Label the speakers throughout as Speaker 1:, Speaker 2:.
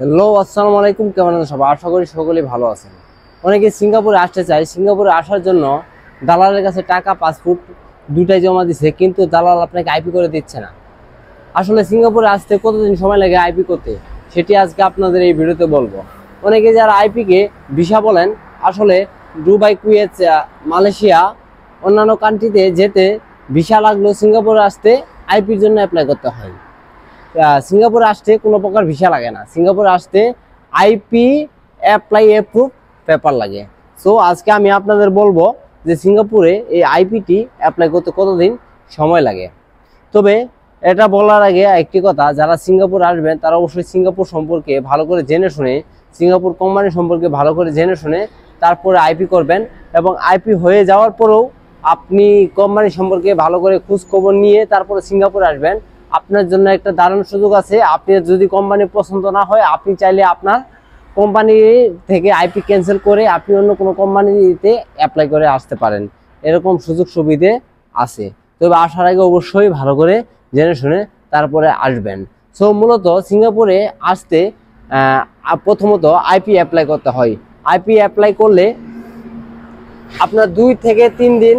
Speaker 1: Hello, আসসালামু আলাইকুম। কেমন আছেন সবাই? আশা করি সকলেই ভালো আছেন। অনেকে সিঙ্গাপুরে আসতে চায়। সিঙ্গাপুরে আসার জন্য দালালের কাছে টাকা, পাসপোর্ট দুটাই জমা দিচ্ছে, কিন্তু দালাল আপনাকে আইপি করে দিচ্ছে না। আসলে সিঙ্গাপুরে আসতে কতদিন সময় লাগে আইপি করতে, সেটি আজকে আপনাদের এই ভিডিওতে বলবো। অনেকে যারা আইপিকে ভিসা বলেন, আসলে দুবাই, কুয়েত, মালয়েশিয়া, অন্যান্য কান্ট্রিতে যেতে ভিসা লাগলো, সিঙ্গাপুরে আসতে আইপির জন্য অ্যাপ্লাই করতে হয়। সিঙ্গাপুরে আসতে কোনো প্রকার ভিসা লাগে না। সিঙ্গাপুরে আসতে আইপি অ্যাপ্লাই অ্যাপ্রুভ পেপার লাগে। সো আজকে আমি আপনাদের বলবো যে সিঙ্গাপুরে এই আইপিটি অ্যাপ্লাই করতে কতদিন সময় লাগে। তবে এটা বলার আগে একটি কথা, যারা সিঙ্গাপুর আসবেন তারা অবশ্যই সিঙ্গাপুর সম্পর্কে ভালো করে জেনে শুনে, সিঙ্গাপুর কোম্পানি সম্পর্কে ভালো করে জেনে শুনে তারপরে আইপি করবেন। এবং আইপি হয়ে যাওয়ার পরেও আপনি কোম্পানি সম্পর্কে ভালো করে খোঁজ খবর নিয়ে তারপরে সিঙ্গাপুর আসবেন। আপনার জন্য একটা দারুণ সুযোগ আছে। আপনি যদি কোম্পানি পছন্দ না হয়, আপনি চাইলে আপনার কোম্পানি থেকে আইপি ক্যান্সেল করে আপনি অন্য কোনো কোম্পানিতে অ্যাপ্লাই করে আসতে পারেন। এরকম সুযোগ সুবিধে আছে। তবে আসার আগে অবশ্যই ভালো করে জেনে শুনে তারপরে আসবেন। সো মূলত সিঙ্গাপুরে আসতে প্রথমত আইপি অ্যাপ্লাই করতে হয়। আইপি অ্যাপ্লাই করলে আপনার 2 থেকে 3 দিন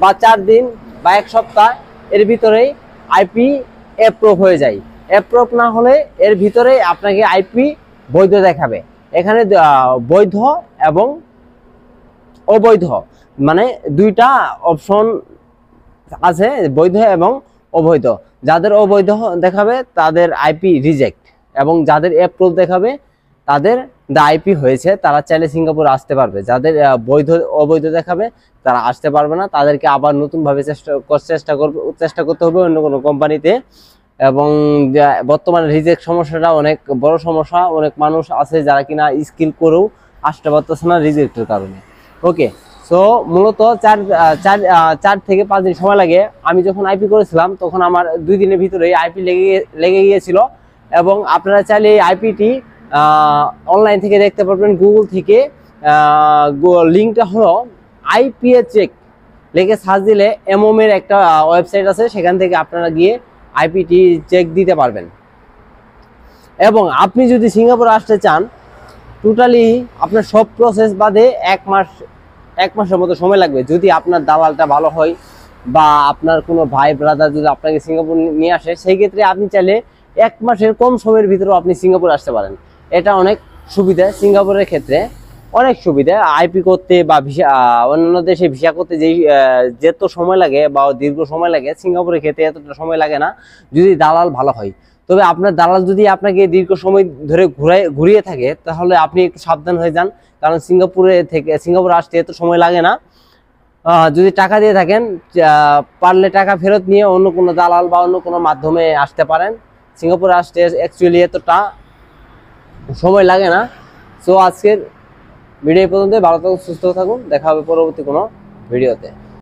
Speaker 1: বা 4 দিন বা 1 সপ্তাহ এর ভিতরেই আইপি অ্যাপ্রুভ হয়ে যায়। অ্যাপ্রুভ না হলে এর ভিতরে আপনাকে আইপি বৈধ দেখাবে। এখানে বৈধ এবং অবৈধ মানে দুইটা অপশন আছে, বৈধ এবং অবৈধ। যাদের অবৈধ দেখাবে তাদের আইপি রিজেক্ট, এবং যাদের অ্যাপ্রুভ দেখাবে তাদের আইপি হয়েছে, তারা চাইলে সিঙ্গাপুরে আসতে পারবে। যাদের অবৈধ দেখাবে তারা আসতে পারবে না, তাদেরকে আবার নতুনভাবে চেষ্টা করতে হবে অন্য কোনো কোম্পানিতে। এবং বর্তমানে রিজেক্ট সমস্যাটা অনেক বড় সমস্যা। অনেক মানুষ আছে যারা কিনা স্কিল করেও আসতে পারতেছে না রিজেক্টের কারণে। ওকে, সো মূলত 4 থেকে 5 দিন সময় লাগে। আমি যখন আইপি করেছিলাম তখন আমার 2 দিনের ভিতরে আইপি লেগে গিয়েছিল। এবং আপনারা চাইলে এই আইপিটি অনলাইন থেকে দেখতে পারবেন, গুগল থেকে। লিঙ্কটা হলো আইপিএ চেক, লিখে সার্চ দিলে এমওমের একটা ওয়েবসাইট আছে, সেখান থেকে আপনারা গিয়ে আইপিটি চেক দিতে পারবেন। এবং আপনি যদি সিঙ্গাপুরে আসতে চান, টোটালি আপনার সব প্রসেস বাদে 1 মাসের মতো সময় লাগবে, যদি আপনার দালালটা ভালো হয় বা আপনার কোনো ভাই ব্রাদার যদি আপনাকে সিঙ্গাপুর নিয়ে আসে। সেই ক্ষেত্রে আপনি চাইলে 1 মাসের কম সময়ের ভিতরেও আপনি সিঙ্গাপুর আসতে পারেন। এটা অনেক সুবিধা সিঙ্গাপুরের ক্ষেত্রে, অনেক সুবিধা। আইপি করতে বা ভিসা, অন্যান্য দেশে ভিসা করতে যেত সময় লাগে বা দীর্ঘ সময় লাগে, সিঙ্গাপুরের ক্ষেত্রে এতটা সময় লাগে না যদি দালাল ভালো হয়। তবে আপনার দালাল যদি আপনাকে দীর্ঘ সময় ধরে ঘুরিয়ে থাকে, তাহলে আপনি একটু সাবধান হয়ে যান, কারণ সিঙ্গাপুরে আসতে এত সময় লাগে না। যদি টাকা দিয়ে থাকেন, পারলে টাকা ফেরত নিয়ে অন্য কোনো দালাল বা অন্য কোনো মাধ্যমে আসতে পারেন। সিঙ্গাপুরে আসতে অ্যাকচুয়ালি এতটা সময় লাগে না। সো আজকের ভিডিও পর্যন্ত। ভালো থাকুন, সুস্থ থাকুন, দেখা হবে পরবর্তী কোনো ভিডিওতে।